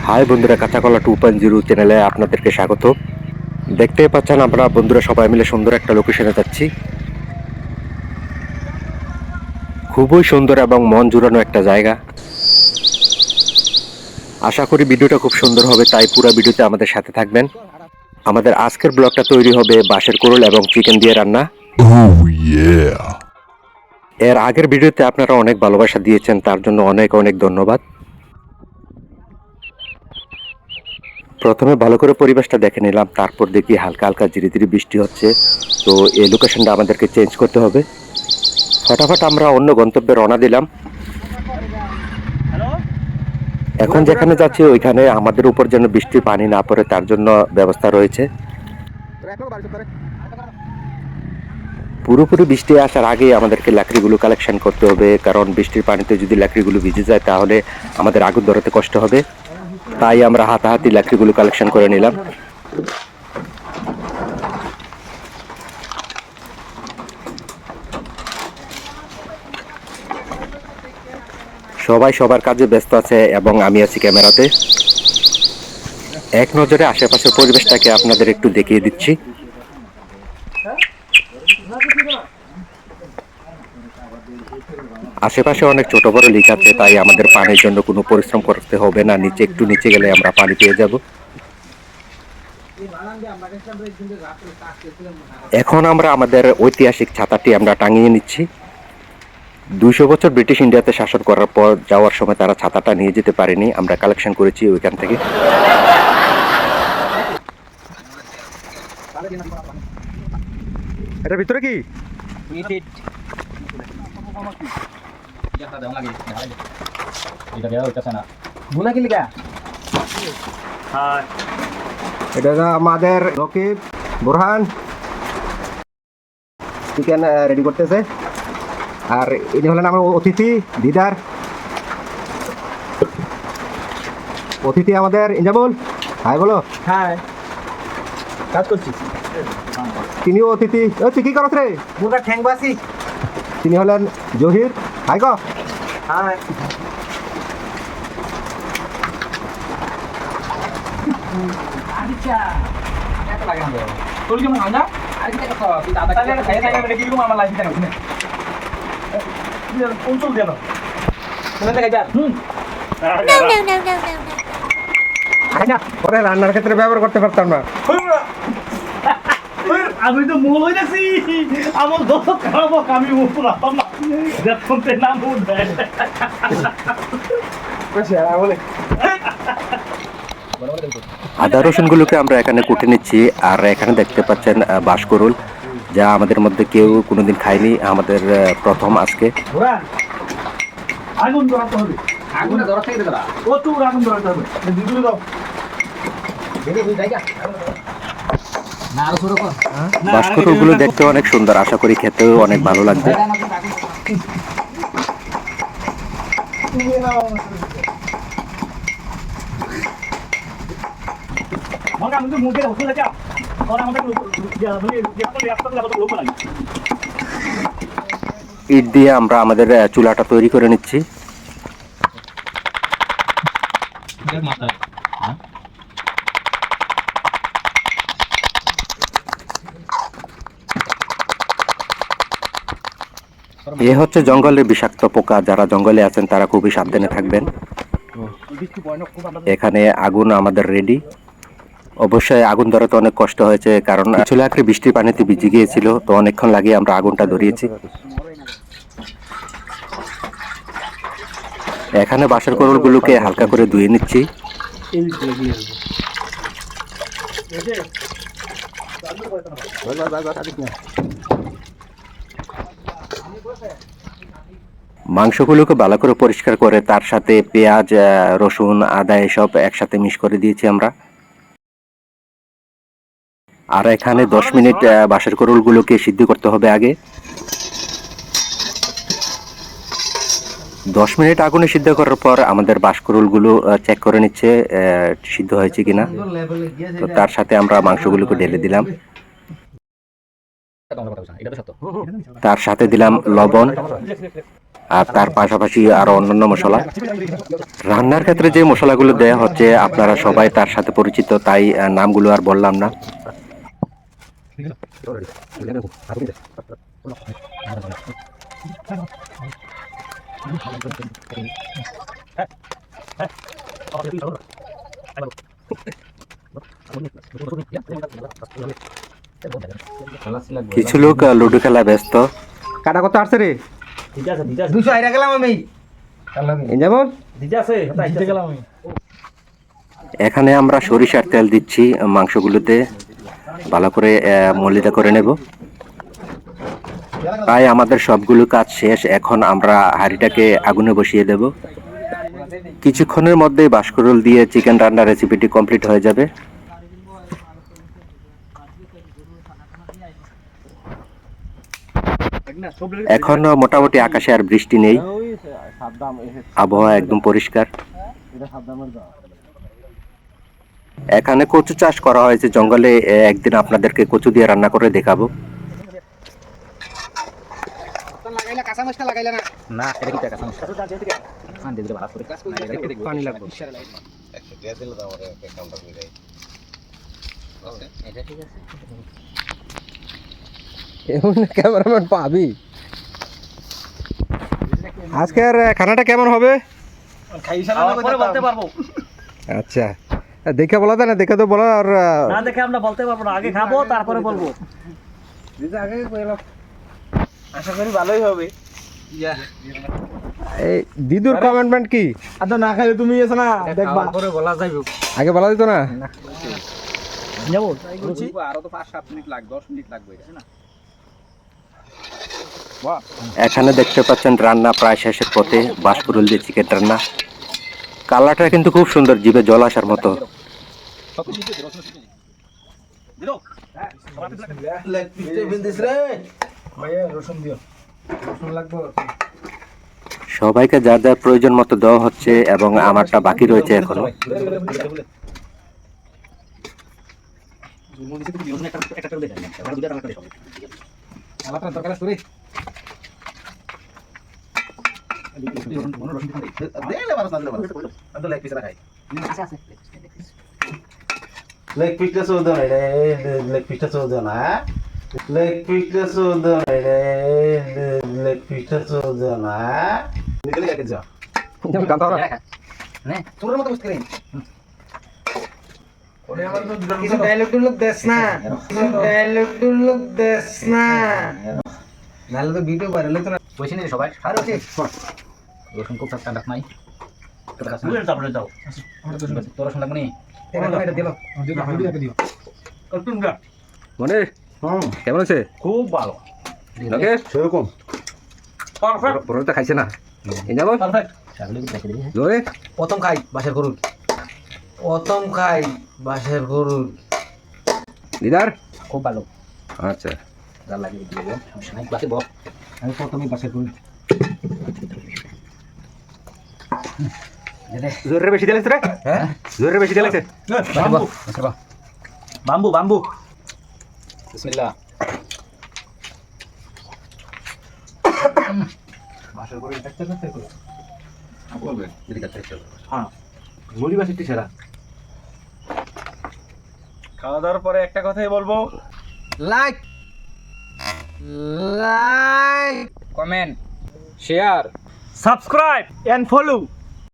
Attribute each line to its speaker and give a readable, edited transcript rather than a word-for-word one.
Speaker 1: High বন্ধুরা, কাঁচাকলা 2.0 চ্যানেলে আপনাদেরকে স্বাগত। দেখতেই পাচ্ছেন আমরা বন্ধুরা সবাই মিলে সুন্দর একটা লোকেশনে যাচ্ছি। খুবই সুন্দর এবং মন জুড়ানো একটা জায়গা। আশা করি ভিডিওটা খুব সুন্দর হবে, তাই পুরো ভিডিওতে আমাদের সাথে থাকবেন। আমাদের আজকের ব্লগটা তৈরি হবে বাঁশের কোরল এবং চিকেন দিয়ে রান্না। এর আগের ভিডিওতে আপনারা অনেক ভালোবাসা দিয়েছেন, তার জন্য অনেক অনেক ধন্যবাদ। প্রথমে ভালো করে পরিবেশটা দেখে নিলাম, তারপর দেখি হালকা হালকা ধীরে ধীরে বৃষ্টি হচ্ছে। তো এই লোকেশনটা আমাদেরকে চেঞ্জ করতে হবে। ফটাফট আমরা অন্য গন্তব্যে রওনা দিলাম। এখন যেখানে যাচ্ছি ওইখানে আমাদের উপর যেন বৃষ্টির পানি না পড়ে তার জন্য ব্যবস্থা রয়েছে। পুরোপুরি বৃষ্টি আসার আগেই আমাদেরকে লাকড়িগুলো কালেকশন করতে হবে, কারণ বৃষ্টির পানিতে যদি লাকড়িগুলো ভিজে যায় তাহলে আমাদের আগুন ধরাতে কষ্ট হবে। তাই আমরা হাতাহাতি লাকড়িগুলো কালেকশন করে নিলাম। সবাই সবার কাজে ব্যস্ত আছে এবং আমি আছি ক্যামেরাতে। এক নজরে আশেপাশের পরিবেশটাকে আপনাদের একটু দেখিয়ে দিচ্ছি। আশেপাশে অনেক ছোট বড় লিক আছে, তাই আমাদের পানির জন্য কোনো পরিশ্রম করতে হবে না। একটু নিচে গেলে আমরা পানি পেয়ে যাব। এখন আমরা আমাদের ঐতিহাসিক ছাতাটি আমরা টাঙিয়ে নিচ্ছি। 200 বছর ব্রিটিশ ইন্ডিয়াতে শাসন করার পর যাওয়ার সময় তারা ছাতাটা নিয়ে যেতে পারেনি, আমরা কালেকশন করেছি ওইখান থেকে। এটার ভিতরে কি এটা আমাদের রকিব বোরহান চিকেন রেডি করতেছে, আর ইনি হলেন আমার অতিথি দিদার। অতিথি আমাদের ইনজামুল, হাই বলো।
Speaker 2: হ্যাঁ, কাজ করছি।
Speaker 1: তিনিও অতিথি। ও তুই কি করছ রে?
Speaker 2: মুরগা ঠ্যাং বাসি।
Speaker 1: তিনি হলেন জহির, হাই গো।
Speaker 2: হ্যাঁ, আচ্ছা এত লাগে না তোর কি মনে হয় না? আর কি কথা তুই দাদা খাই খাই মানে কি রকম আমার লাইফ থাকে না কোন চল দেন কোন থেকে যা
Speaker 1: আচ্ছা পরে রান্নার ক্ষেত্রে ব্যবহার করতে পারতাম না।
Speaker 2: আমি তো মূল হয়ে গেছি, আমার দোষ খারাপ আমি মুখ রাখতাম না দেখুন নাম বলে
Speaker 1: আদা রসুন গুলোকে আমরা এখানে কুটে নিচ্ছি, আর এখানে দেখতে পাচ্ছেন বাঁশকরুল, যা আমাদের মধ্যে কেউ কোনোদিন খায়নি, আমাদের প্রথম আজকে।
Speaker 2: আগুন ধরাতে হবে, আগুন ধরা থেকে দাঁড়া প্রচুর আগুন ধরাতে হবে। দুধ দাও
Speaker 1: বাঁশকরুল গুলো দেখতে অনেক সুন্দর, আশা করি খেতেও অনেক ভালো লাগবে। ইট দিয়ে আমরা আমাদের চুলাটা তৈরি করে নিচ্ছি। এ হচ্ছে জঙ্গলের বিষাক্ত পোকা, যারা জঙ্গলে আছেন তারা খুবই সাবধানে থাকবেন। এখানে আগুন আমাদের রেডি। অবশ্যই আগুন ধরাতে অনেক কষ্ট হয়েছে, কারণ চুলা একটু বৃষ্টির পানিতে ভিজে গিয়েছিল, তো অনেকক্ষণ লাগিয়ে আমরা আগুনটা ধরিয়েছি। এখানে বাঁশের কোরলগুলোকে হালকা করে ধুয়ে নিচ্ছি। মাংসগুলোকে ভালো করে পরিষ্কার করে তার সাথে পেঁয়াজ, রসুন, আদা এসব একসাথে মিক্স করে দিয়েছি আমরা। আর এখানে 10 মিনিট বাঁশের কোরলগুলোকে সিদ্ধ করতে হবে আগে। 10 মিনিট আগুনে সিদ্ধ করার পর আমাদের বাঁশকরুলগুলো চেক করে নিচ্ছে সিদ্ধ হয়েছে কিনা। তো তার সাথে আমরা মাংসগুলোকে ঢেলে দিলাম, তার সাথে দিলাম লবণ, আর তার পাশাপাশি আরো অন্যান্য মশলা। রান্নার ক্ষেত্রে যে মশলাগুলো দেয়া হচ্ছে আপনারা সবাই তার সাথে পরিচিত, তাই নামগুলো আর বললাম না। কিছু লোক লুডো খেলা ব্যস্ত। কাটা কত আসছে রে?
Speaker 2: 200 আইরা গেলাম আমি।
Speaker 1: যেমন
Speaker 2: গেলাম আমি।
Speaker 1: এখানে আমরা সরিষার তেল দিচ্ছি মাংসগুলোতে, ভালো করে মলিদা করে নেব। তাই আমাদের সবগুলো কাজ শেষ, এখন আমরা হাঁড়িটাকে আগুনে বসিয়ে দেব। কিছুক্ষণের মধ্যেই বাঁশকুড়ুল দিয়ে চিকেন রান্নার রেসিপিটি কমপ্লিট হয়ে যাবে। এখন মোটামুটি আকাশে আর বৃষ্টি নেই, আবহাওয়া একদম পরিষ্কার। এখানে কচু চাষ করা হয়েছে জঙ্গলে, একদিন আপনাদেরকে কচু দিয়ে রান্না করে দেখাবো।
Speaker 2: না এটা কি টাকা সমস্যা আন দিতে ভালো করে পানি লাগবে এটা ঠিক আছে
Speaker 1: এমন ক্যামেরাম্যান পাবি। আজকের খানাটা কেমন হবে?
Speaker 2: পরে বলতে পারবো।
Speaker 1: আচ্ছা, দেখে বলা যায় না, দেখে তো বলা আর
Speaker 2: না দেখে আমরা বলতে পারবো না, আগে খাবো তারপরে বলবো। আগে আশা করি ভালোই হবে।
Speaker 1: এই দিদুর কমেন্টমেন্ট কি?
Speaker 2: আদা না খাইলে তুমি এসো না দেখবা পরে বলা যাইবে।
Speaker 1: আগে বলা দিত না?
Speaker 2: যাবো রুচি আরো তো 5-7 মিনিট লাগবে, 10 মিনিট লাগবে এটা না।
Speaker 1: এখানে দেখতে পাচ্ছেন রান্না প্রায় শেষের পথে, বাঁশকুড়ুল দিয়ে চিকেন রান্না। কালারটা কিন্তু খুব সুন্দর, জিভে জল আসার মতো। সবাইকে যার যার প্রয়োজন মতো দেওয়া হচ্ছে এবং আমারটা বাকি রয়েছে এখনো।
Speaker 3: লেগ পিসটা চৌদ নাই রে, লেগ পিসটা চৌদ না, লেগ পিসটা চৌদ নাই রে, লেগ পিসটা চৌদ না। নিকলে কাটে যা
Speaker 2: নে তোর মতো বসে
Speaker 3: কিছু ডায়লগ টুলগ দেস না, ডায়লগ টুলগ দেস না, নাহলে তো ভিডিও ভাইরাল হতো না।
Speaker 2: বসে নিয়ে সবাই আর ওকে রসুন খুব ঠান্ডা নাই তোর কাছে বুঝে তারপরে যাও তোর রসুন লাগবে নি এটা দিলো কতটা
Speaker 1: মনে কেমন আছে?
Speaker 2: খুব ভালো
Speaker 1: ওকে
Speaker 3: সেরকম
Speaker 2: পারফেক্ট
Speaker 1: পরোটা খাইছে না? এই যাবো
Speaker 2: পারফেক্ট ছাগলে কি দেখে দিবি
Speaker 1: জোরে
Speaker 3: প্রথম খাই বাসের গরুর, প্রথম খাই বাসের গরুর।
Speaker 1: দিদার
Speaker 2: খুব ভালো
Speaker 1: আচ্ছা,
Speaker 2: যা লাগে দিবি সমস্যা নাই বাসে বল আমি প্রথমে বাসের গরু
Speaker 1: জোরে বেশি দিলাইছে রে?
Speaker 3: হ্যাঁ
Speaker 1: জোরে বেশি দিলাইছে?
Speaker 2: বাম্বু বাম্বু বাম্বু বিসমিল্লাহ
Speaker 3: বাসের গরুর দেখতে করতে করো বলবে যদি কাটতে চলো।
Speaker 2: হ্যাঁ
Speaker 3: মুড়ি বাসের টিশারা
Speaker 2: খাওয়া দাওয়ার পরে একটা কথাই বলবো,
Speaker 3: like like
Speaker 2: comment share subscribe and follow.